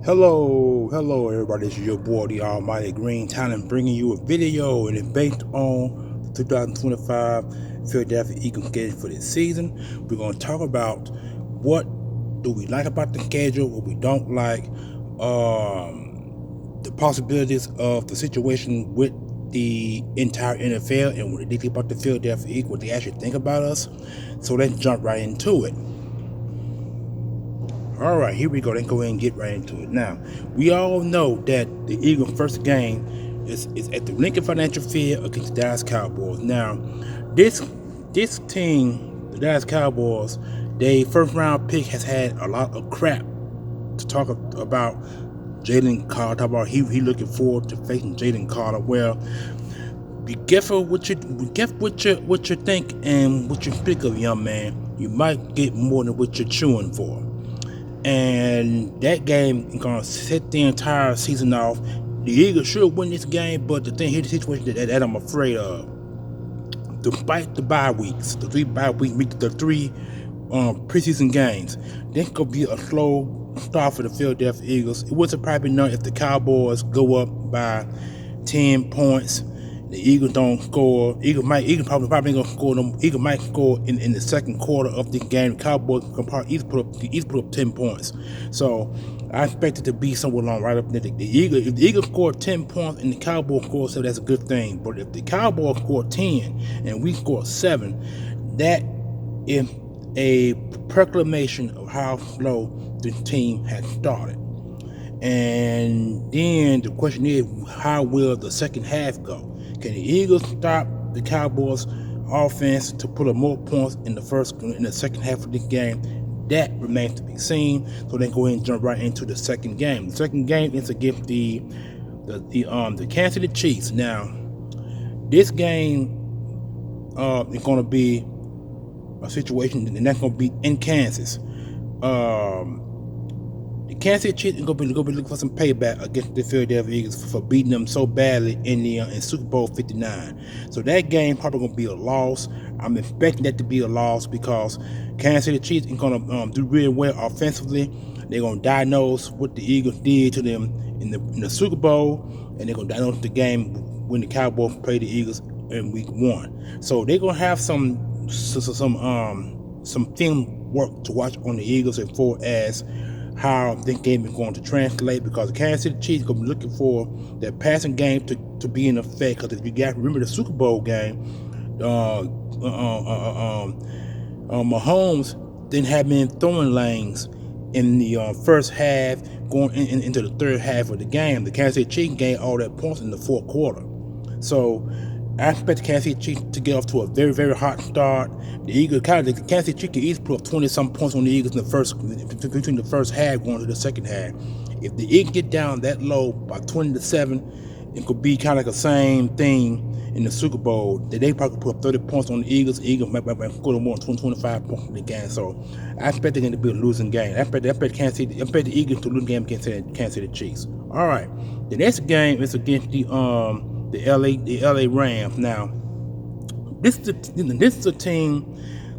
Hello everybody, this is your boy, the Almighty Green Talent, bringing you a video, and it's based on the 2025 Philadelphia Eagles schedule for this season. We're going to talk about what do we like about the schedule, what we don't like, the possibilities of the situation with the entire NFL, and what they think about the Philadelphia Eagles, what they actually think about us. So let's jump right into it. All right, here we go. Let's go ahead and get right into it. Now, we all know that the Eagles' first game is at the Lincoln Financial Field against the Dallas Cowboys. Now, this team, the Dallas Cowboys, their first round pick has had a lot of crap to talk about. Jalen Carter, talk about he looking forward to facing Jalen Carter. Well, be careful what you think and what you speak of, young man. You might get more than what you're chewing for. And that game is going to set the entire season off. The Eagles should win this game, but the thing here's the situation that I'm afraid of. Despite the bye weeks, the three preseason games, this could be a slow start for the Philadelphia Eagles. It wouldn't surprise me none if the Cowboys go up by 10 points. The Eagles don't score. Eagles probably gonna score them. Eagles might score in the second quarter of the game. The Cowboys can probably put up 10 points. So I expect it to be somewhere along right up there. If the Eagles score 10 points and the Cowboys score 7, that's a good thing. But if the Cowboys score 10 and we score 7, that is a proclamation of how slow the team has started. And then the question is, how will the second half go? Can the Eagles stop the Cowboys' offense to put up more points in the second half of the game? That remains to be seen. So then go ahead and jump right into the second game. The second game is against the Kansas City Chiefs. Now, this game is going to be a situation, and that's going to be in Kansas. The Kansas City Chiefs are going to be looking for some payback against the Philadelphia Eagles for beating them so badly in Super Bowl 59. So that game probably going to be a loss. I'm expecting that to be a loss because Kansas City Chiefs are going to do really well offensively. They're going to diagnose what the Eagles did to them in the Super Bowl, and they're going to diagnose the game when the Cowboys play the Eagles in Week 1. So they're going to have some film work to watch on the Eagles as far as how this game is going to translate, because the Kansas City Chiefs are going to be looking for that passing game to be in effect. Because if you guys remember the Super Bowl game, Mahomes didn't have many throwing lanes in the first half going into the third half of the game. The Kansas City Chiefs gained all that points in the fourth quarter. So I expect the Kansas City Chiefs to get off to a very, very hot start. The Kansas City Chiefs can easily put up 20-some points on the Eagles between the first half going to the second half. If the Eagles get down that low by 20-7, it could be kind of like the same thing in the Super Bowl. That they probably put up 30 points on the Eagles. The Eagles might score more than 25 points in the game. So I expect they're going to be a losing game. I expect the Eagles to lose the game against the Kansas City Chiefs. All right, the next game is against the LA Rams. Now, this is a team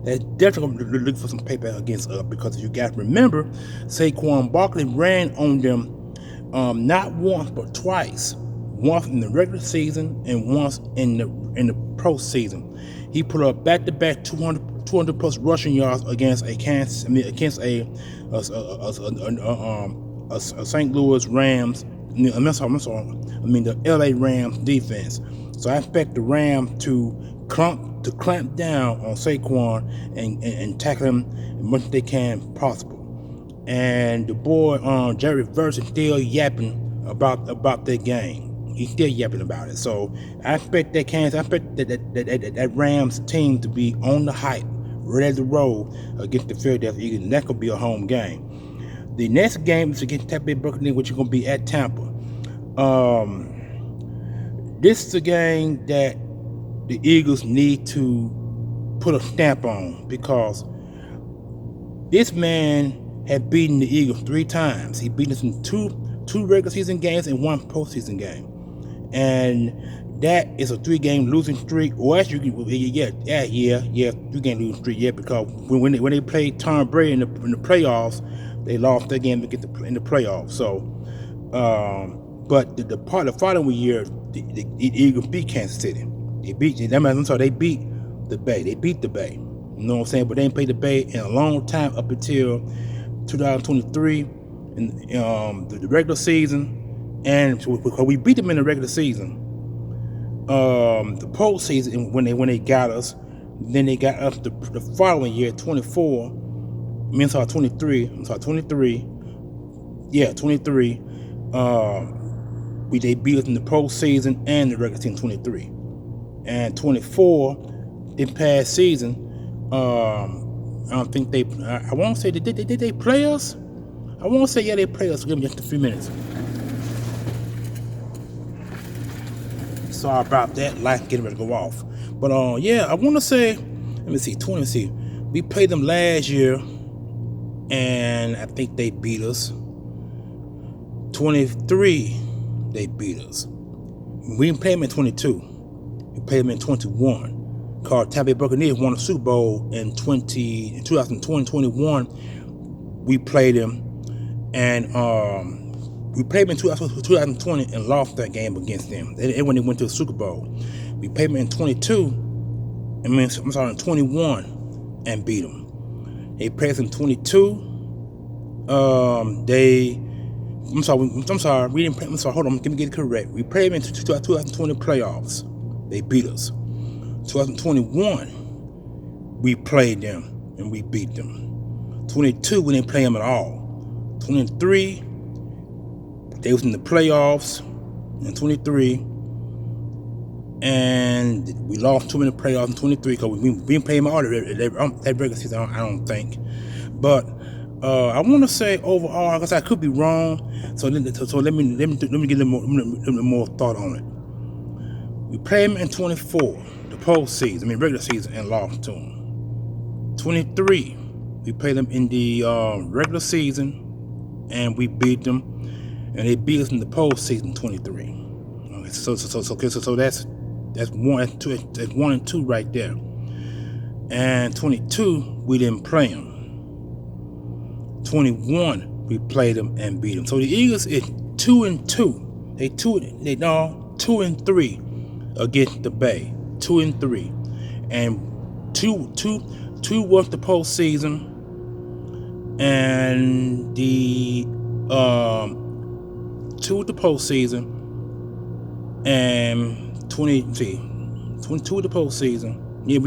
that's definitely going to look for some payback against us, because if you guys remember, Saquon Barkley ran on them not once but twice. Once in the regular season and once in the postseason. He put up back-to-back 200 plus rushing yards against a St. Louis Rams. The LA Rams defense. So I expect the Rams to clamp down on Saquon and tackle him as much as they can possible. And the boy Jerry Verse is still yapping about that game. He's still yapping about it. So I expect that Rams team to be on the hype, ready to roll against the Philadelphia Eagles, and that could be a home game. The next game is against Tampa Bay Buccaneers, which is going to be at Tampa. This is a game that the Eagles need to put a stamp on, because this man had beaten the Eagles 3 times. He beat us in two regular season games and 1 postseason game. And that is a 3-game losing streak. Or actually, 3-game losing streak, because when they played Tom Brady in the playoffs, they lost their game to get in the playoffs. So, but the following year, the Eagles beat Kansas City. They beat they beat the Bay. They beat the Bay. You know what I'm saying? But they ain't played the Bay in a long time, up until 2023 in the regular season. And because we beat them in the regular season, the postseason when they got us, then they got us the following year, 23. Yeah, 23. They beat us in the postseason and the regular season, 23. And 24, in past season, I don't think they. I won't say did they play us? I won't say yeah they played us. Give me just a few minutes. Sorry about that. Light getting ready to go off. But yeah, I want to say. Let me see. We played them last year, and I think they beat us. 23, they beat us. We didn't play them in 22. We played them in 21. Called Tampa Bay Buccaneers won the Super Bowl in 2020-21. We played them, and we played them in 2020 and lost that game against them. And when they went to the Super Bowl, we played them in 21 and beat them. They played us in 22. I'm sorry. We didn't play. I'm sorry. Hold on. Let me get it correct. We played them in 2020 playoffs. They beat us. 2021, we played them and we beat them. 22, we didn't play them at all. 23, they was in the playoffs in 23, and we lost 2 in the playoffs in 23 because we didn't play them all that regular season. I don't think, but I want to say overall, I guess I could be wrong. So let me get a little more thought on it. We played them in 24. Regular season, and lost to them. 23, we played them in the regular season, and we beat them, and they beat us in the postseason. 23. Okay, so that's 1 and 2 right there. And 22, we didn't play them. 21, we played them and beat them. So the Eagles is 2-2. They 2-3 against the Bay. 2-3, and two was the postseason, and the 2 with the postseason, and 22 with the postseason. Yeah,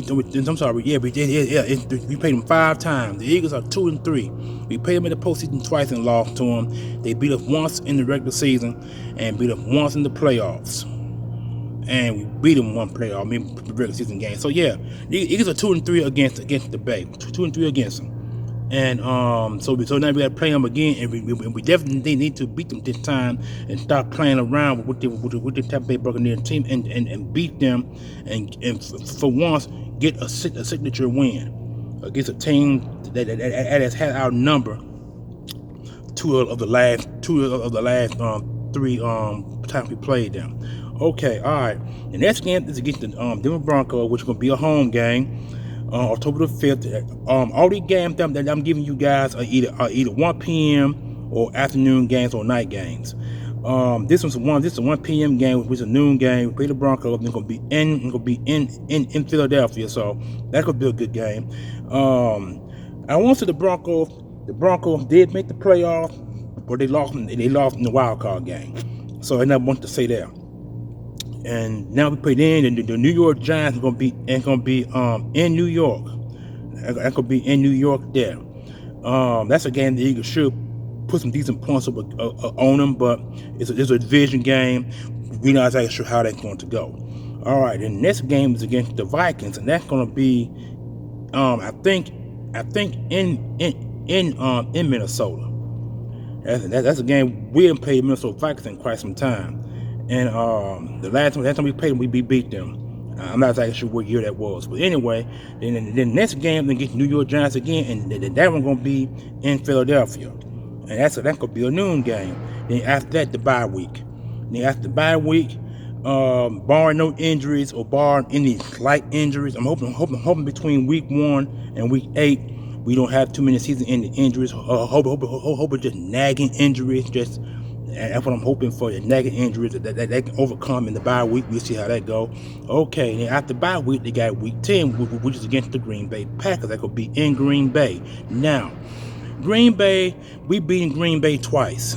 I'm sorry. Yeah, we did. Yeah, we played them 5 times. The Eagles are 2-3. We played them in the postseason twice and lost to them. They beat us once in the regular season and beat us once in the playoffs. And we beat them one playoff, regular season game. So yeah, the Eagles are 2-3 against the Bay, 2-3 against them, and so now we got to play them again, and we definitely need to beat them this time and stop playing around with the Tampa Bay Buccaneers team and beat them, and for once get a signature win against a team that has had our number 2 of the last 3 times we played them. Okay, all right. The next game is against the Denver Broncos, which is going to be a home game, October the 5th. All these games that I'm giving you guys are either 1 p.m. or afternoon games or night games. This is a 1 p.m. game, which is a noon game. We play the Broncos. They're going to be in Philadelphia, so that could be a good game. I want to say the Broncos did make the playoffs, but they lost in the wild card game. So I never want to say that. And now we put in the New York Giants are gonna be in New York. That could be in New York there. That's a game the Eagles should put some decent points on them, but it's a division game. We're not exactly sure how that's going to go. All right, the next game is against the Vikings, and that's gonna be I think in Minnesota. That's a game we haven't played Minnesota Vikings in quite some time. And the last time we played them, we beat them. I'm not exactly sure what year that was. But anyway, then the next game, they get New York Giants again, and that one's going to be in Philadelphia. And that could be a noon game. Then after that, the bye week. Then after the bye week, barring no injuries or barring any slight injuries, I'm hoping between week 1 and week 8, we don't have too many season-ending injuries. Hope just nagging injuries. Just that's what I'm hoping for. The nagging injuries that they can overcome in the bye week. We'll see how that go. Okay, then after bye week, they got week 10, which is against the Green Bay Packers. That could be in Green Bay. Now, Green Bay, we beaten Green Bay twice.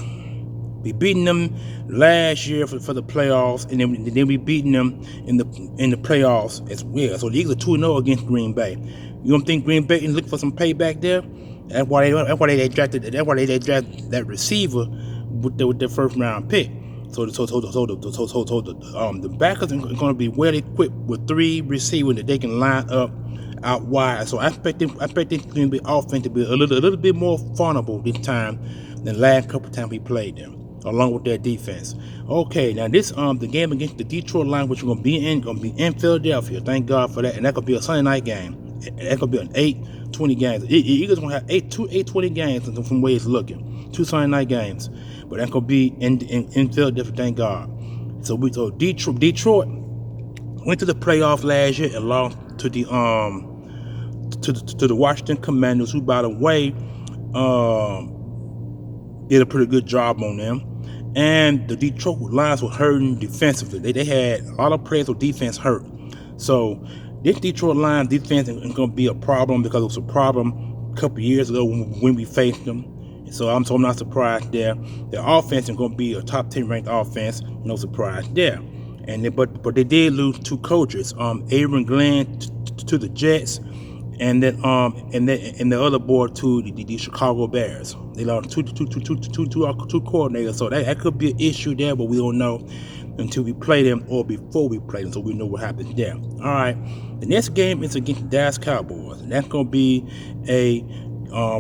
We beaten them last year for the playoffs, and then we beaten them in the playoffs as well. So the Eagles are 2-0 against Green Bay. You don't think Green Bay can look for some payback there? That's why they drafted that receiver with their first round pick. So the backers are going to be well equipped with 3 receivers that they can line up out wide. So I expect this Green Bay offense to be a little bit more vulnerable this time than last couple times we played them, along with their defense. Okay, now this the game against the Detroit Lions, which we're gonna be in Philadelphia. Thank God for that, and that could be a Sunday night game. That could be an 8-20 game. Eagles gonna have 8-20 games from where it's looking. 2 Sunday night games, but that could be in Philadelphia. Thank God. So Detroit went to the playoffs last year and lost to the Washington Commanders, who, by the way, did a pretty good job on them. And the Detroit Lions were hurting defensively. They had a lot of players with defense hurt. So this Detroit Lions defense is going to be a problem, because it was a problem a couple years ago when we faced them. So I'm not surprised there. Their offense is going to be a top 10 ranked offense. No surprise there. And but they did lose 2 coaches. Aaron Glenn to the Jets, and then and the other board to the Chicago Bears. They lost two coordinators, so that could be an issue there, but we don't know until we play them or before we play them, so we know what happens there. All right, the next game is against the Dallas Cowboys, and that's gonna be a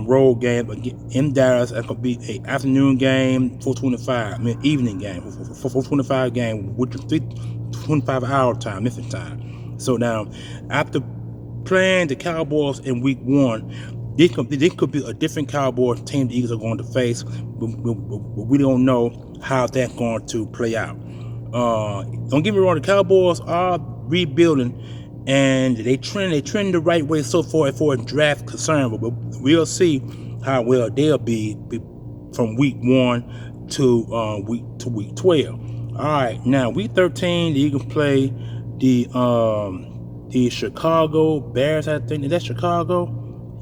road game in Dallas. That's gonna be an afternoon game, 4:25. I mean evening game, 4:25 game, which is 3:25 time, Memphis time. So now after playing the Cowboys in week 1, this could be a different Cowboys team the Eagles are going to face, but we don't know how that's going to play out. Don't get me wrong, the Cowboys are rebuilding, and they trend the right way so far as far as draft concern, but we'll see how well they'll be from week 1 to week 12. All right, now week 13, the Eagles play the Chicago Bears. I think, is that Chicago?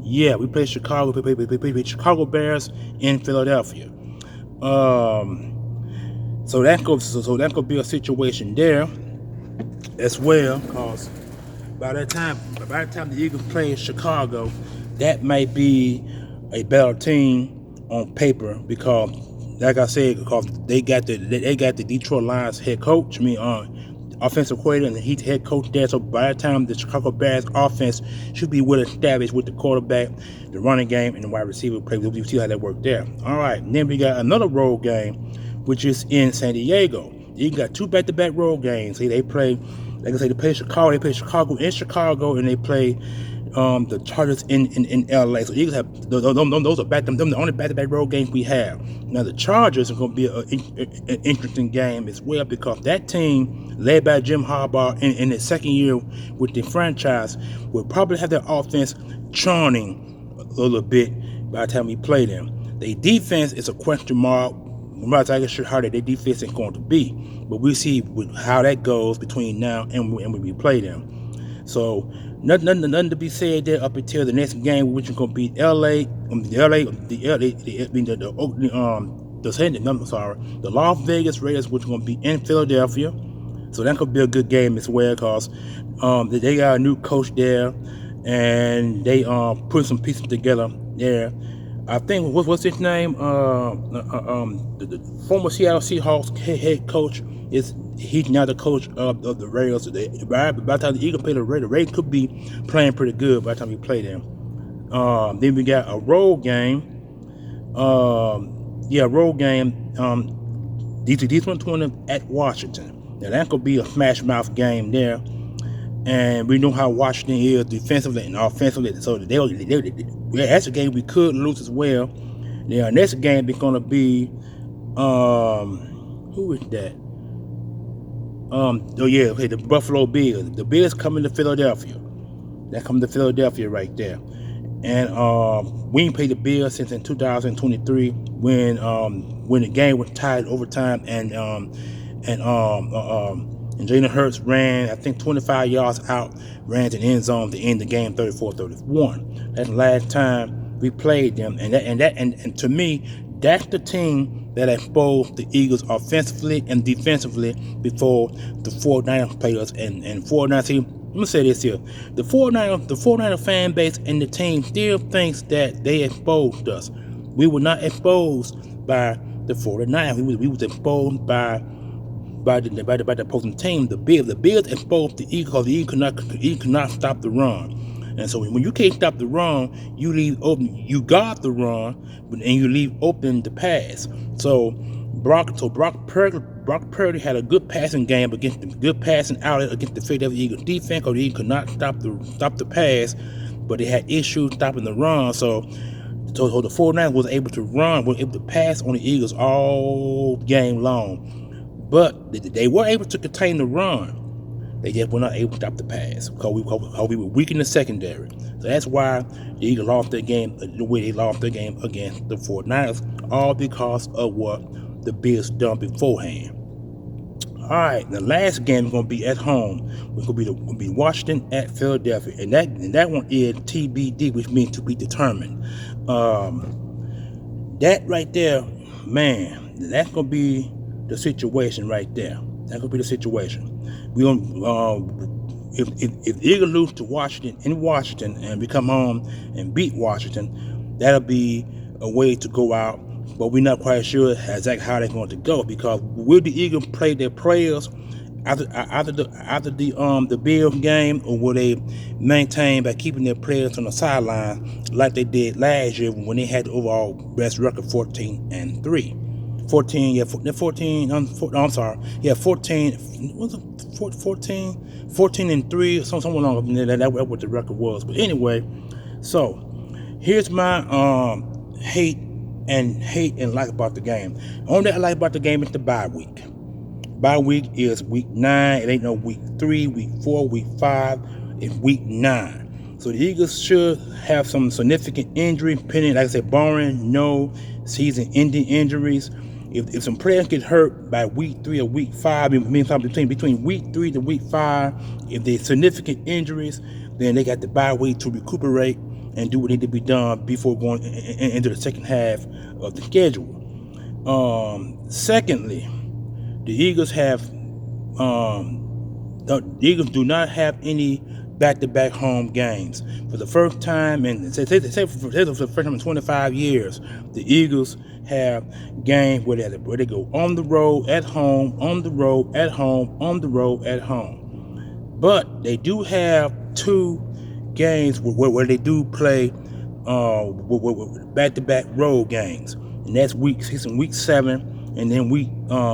Yeah, we play Chicago. We play Chicago Bears in Philadelphia. So that could be a situation there as well, because by the time the Eagles play Chicago, that might be a better team on paper, because, like I said, because they got the Detroit Lions head coach, offensive coordinator, and he's head coach there. So by the time the Chicago Bears offense should be well established with the quarterback, the running game, and the wide receiver play. We'll see how that worked there. All right, and then we got another road game, which is in San Diego. You got 2 back-to-back road games. See, they play, like I say, they play Chicago. They play Chicago in Chicago, and they play the Chargers in LA. So you have those are the only back-to-back road games we have. Now the Chargers are going to be an interesting game as well, because that team, led by Jim Harbaugh in his second year with the franchise, will probably have their offense churning a little bit by the time we play them. Their defense is a question mark. I'm not exactly sure how their defense is going to be, but we'll see how that goes between now and when we play them. So nothing to be said there up until the next game, which is going to be the Las Vegas Raiders, which is going to be in Philadelphia. So that could be a good game as well, because they got a new coach there, and they put some pieces together there. I think what's his name? The former Seattle Seahawks head coach he's now the coach of the Raiders. By the time the Eagles play the Raiders could be playing pretty good by the time we play them. Then we got a road game. Road game. These 120 at Washington. Now that could be a smash mouth game there, and we know how Washington is defensively and offensively. So that's a game we could lose as well. Now next game is gonna be who is that? The Buffalo Bills. The Bills coming to Philadelphia. That coming to Philadelphia right there. And we ain't played the Bills since in 2023 when the game was tied overtime and Jalen Hurts ran, I think, 25 yards out, ran to the end zone to end the game 34-31. That's the last time we played them, and to me, that's the team that exposed the Eagles offensively and defensively before the 49ers players and 49ers team. Let me say this here. The 49er fan base and the team still thinks that they exposed us. We were not exposed by the 49ers. We was exposed by the opposing team. The Bills exposed the Eagles because the Eagles could not stop the run. And so when you can't stop the run, you leave open. You guard the run, and you leave open the pass. So Brock Purdy had a good passing game against the good passing outlet against the Philadelphia Eagles defense, because the Eagles could not stop the pass, but they had issues stopping the run. So the 49ers was able to pass on the Eagles all game long. But they were able to contain the run. They just were not able to stop the pass because we were weak in the secondary. So that's why the Eagles lost their game the way they lost their game against the 49ers, all because of what the Bills done beforehand. All right, the last game is going to be at home. We're going to be Washington at Philadelphia, and that one is TBD, which means to be determined. That right there, man, that's going to be the situation right there. That's going to be the situation. We if Eagles lose to Washington in Washington and we come home and beat Washington, that'll be a way to go out. But we're not quite sure exactly how they're going to go, because will the Eagles play their players after the Bills game, or will they maintain by keeping their players on the sideline like they did last year when they had the overall best record 14-3? 14, yeah, 14. I'm sorry, yeah, 14. Was it 14-3 or something along there? That's what the record was. But anyway, so here's my hate and like about the game. Only thing I like about the game is the bye week. Bye week is week 9. It ain't no week 3, week 4, week 5. It's week 9. So the Eagles should have some significant injury pending, like I said, barring no season-ending injuries. If some players get hurt by week 3 or week 5, between week 3 to week 5, if there's significant injuries, then they got the bye week to recuperate and do what needs to be done before going into the second half of the schedule. Secondly, the Eagles do not have any back-to-back home games. For the first time in 25 years, the Eagles have games where they go on the road, at home, on the road, at home, on the road, at home. But they do have 2 games where they do play back-to-back road games, and that's week 6 and week 7, and then week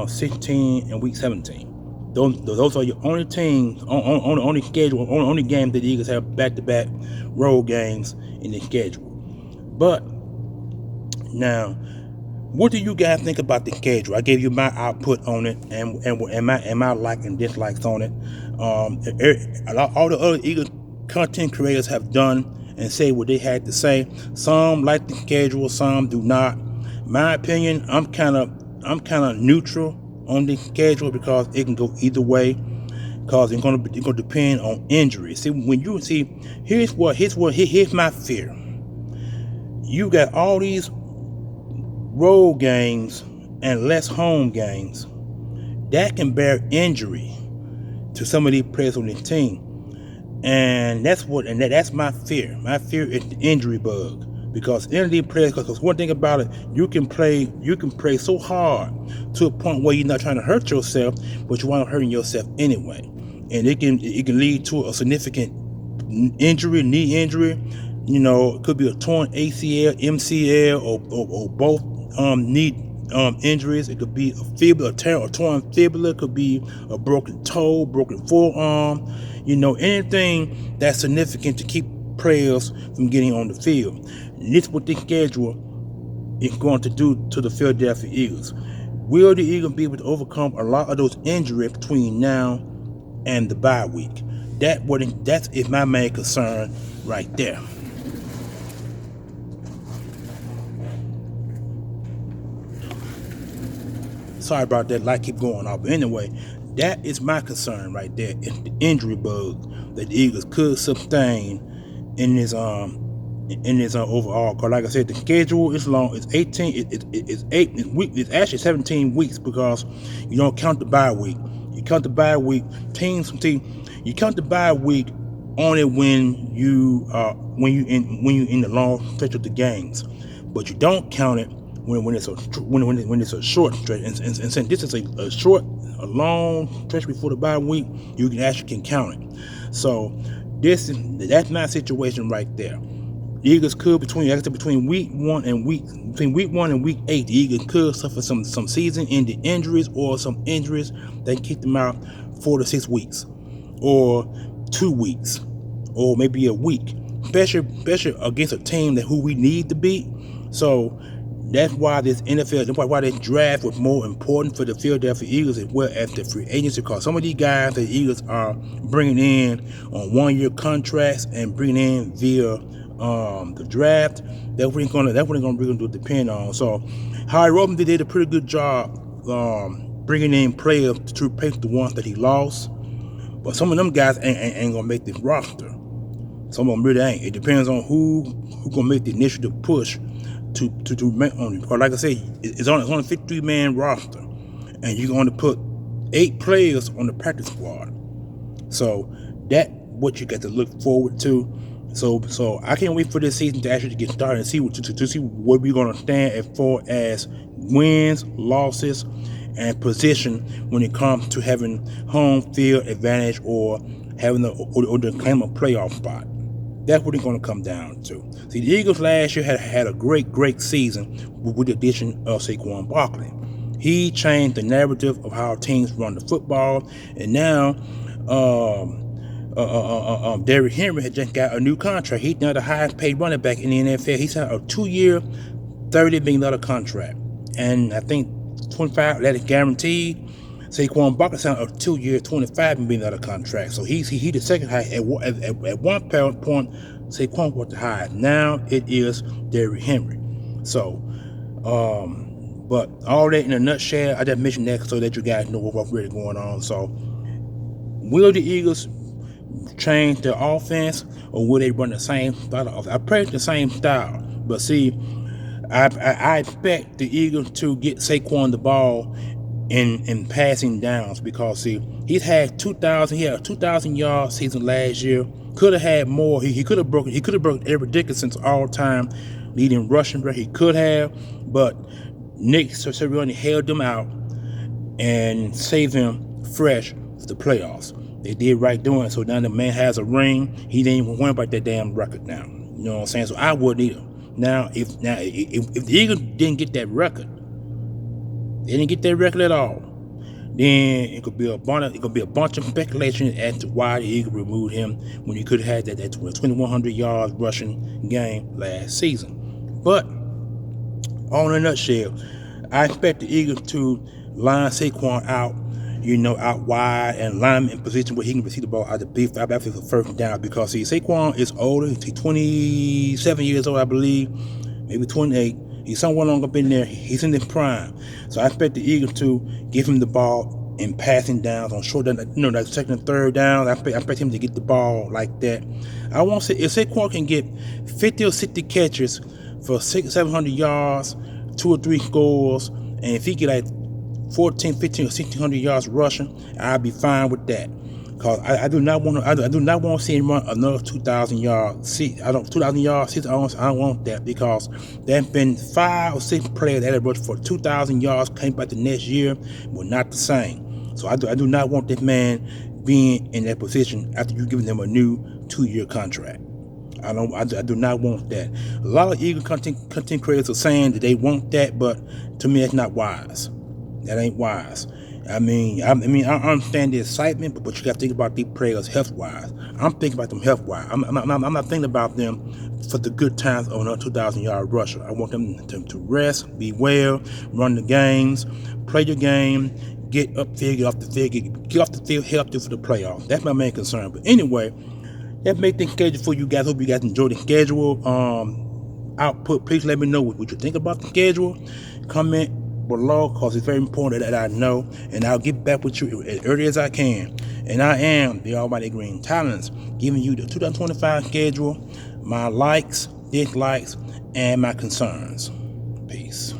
16 and week 17. Those are your only teams on the schedule, only game that the Eagles have back-to-back road games in the schedule. But now, what do you guys think about the schedule? I gave you my output on it and my like and dislikes on it. All the other Eagles content creators have done and say what they had to say. Some like the schedule, some do not. My opinion, I'm kind of neutral on the schedule because it can go either way, because it's going to depend on injuries. Here's my fear. You got all these road games and less home games that can bear injury to some of these players on the team, and that's my fear. My fear is the injury bug. Because in these players, because one thing about it, you can play so hard to a point where you're not trying to hurt yourself, but you want to hurt yourself anyway, and it can lead to a significant injury, knee injury. It could be a torn ACL, MCL, or both knee injuries. It could be a fibula, a torn fibula. It could be a broken toe, broken forearm. Anything that's significant to keep players from getting on the field. And this is what the schedule is going to do to the Philadelphia Eagles. Will the Eagles be able to overcome a lot of those injuries between now and the bye week? That is my main concern right there. Sorry about that. Light keep going off. But anyway, that is my concern right there. It's the injury bug that the Eagles could sustain in this overall. Cause like I said, the schedule is long. It's 18. It's actually 17 weeks because you don't count the bye week. You count the bye week. You count the bye week only when you in the long stretch of the games, but you don't count it when it's a short stretch. And since this is a long stretch before the bye week, you can count it. So that's my situation right there. The Eagles could between week 1 and week 8, the Eagles could suffer some season-ending injuries or some injuries that can keep them out 4 to 6 weeks, or 2 weeks, or maybe a week, especially against a team who we need to beat. So that's why this draft was more important for the Philadelphia Eagles as well as the free agency, because some of these guys the Eagles are bringing in on 1-year contracts and bringing in via the draft, that's what we're gonna depend on. So Howie Roseman did a pretty good job bringing in players to replace the ones that he lost, but some of them guys ain't gonna make this roster. Some of them really ain't. It depends on who gonna make the initiative push to make on it. Because like I said, it's on a 53-man roster, and you're going to put 8 players on the practice squad. So that's what you got to look forward to. So I can't wait for this season to actually get started and see what we're going to stand as far as wins, losses, and position when it comes to having home field advantage or having to claim a playoff spot. That's what it's going to come down to. See, the Eagles last year had a great season with the addition of Saquon Barkley. He changed the narrative of how teams run the football, and now Derrick Henry had just got a new contract. He's now the highest paid running back in the NFL. He's had a 2-year, $30 million contract, and I think 25 that is guaranteed. Saquon Barkley signed a 2-year, $25 million contract. So he's the second highest. At one point, Saquon was the highest. Now it is Derrick Henry. So, but all that in a nutshell, I just mentioned that so that you guys know what's really going on. So, will the Eagles change their offense, or will they run the same style? I pray the same style, but see, I expect the Eagles to get Saquon the ball in passing downs, because see, he had a 2,000 yard season last year. Could have had more. He could have broken Eric Dickerson's all-time leading rushing record. He could have, but Nick Sirianni held him out and saved him fresh for the playoffs. They did right doing. So now the man has a ring. He didn't even worry about that damn record now. You know what I'm saying? So I wouldn't either. Now if the Eagles didn't get that record, they didn't get that record at all, then it could be a bunch of speculation as to why the Eagles removed him when he could have had that 2,100 yards rushing game last season. But all in a nutshell, I expect the Eagles to line Saquon out, out wide, and line him in position where he can receive the ball out of the B5 after the first down, because see, Saquon is older. He's 27 years old, I believe, maybe 28. He's somewhere along up in there. He's in his prime. So I expect the Eagles to give him the ball in passing downs on short down, like second and third down. I expect him to get the ball like that. I want to say if Saquon can get 50 or 60 catches for 700 yards, 2 or 3 scores, and if he get like 14, 15, or 1,600 yards rushing, I'll be fine with that. Because I do not want to see him run another 2,000 yards. 2,000 yards. I don't want that, because there have been 5 or 6 players that have rushed for 2,000 yards, came back the next year, were not the same. So I do not want this man being in that position after you giving him a new 2-year contract. I do not want that. A lot of Eagle content creators are saying that they want that, but to me, that's not wise. That ain't wise. I understand the excitement, but you got to think about these players health-wise. I'm thinking about them health-wise. I'm not thinking about them for the good times of another 2,000-yard rusher. I want them to rest, be well, run the games, play the game, get upfield, get off the field, get off the field, head up for the playoffs. That's my main concern. But anyway, that makes the schedule for you guys. Hope you guys enjoy the schedule output. Please let me know what you think about the schedule. Comment below, because it's very important that I know, and I'll get back with you as early as I can. And I am the Almighty Green Talents, giving you the 2025 schedule, my likes, dislikes, and my concerns. Peace.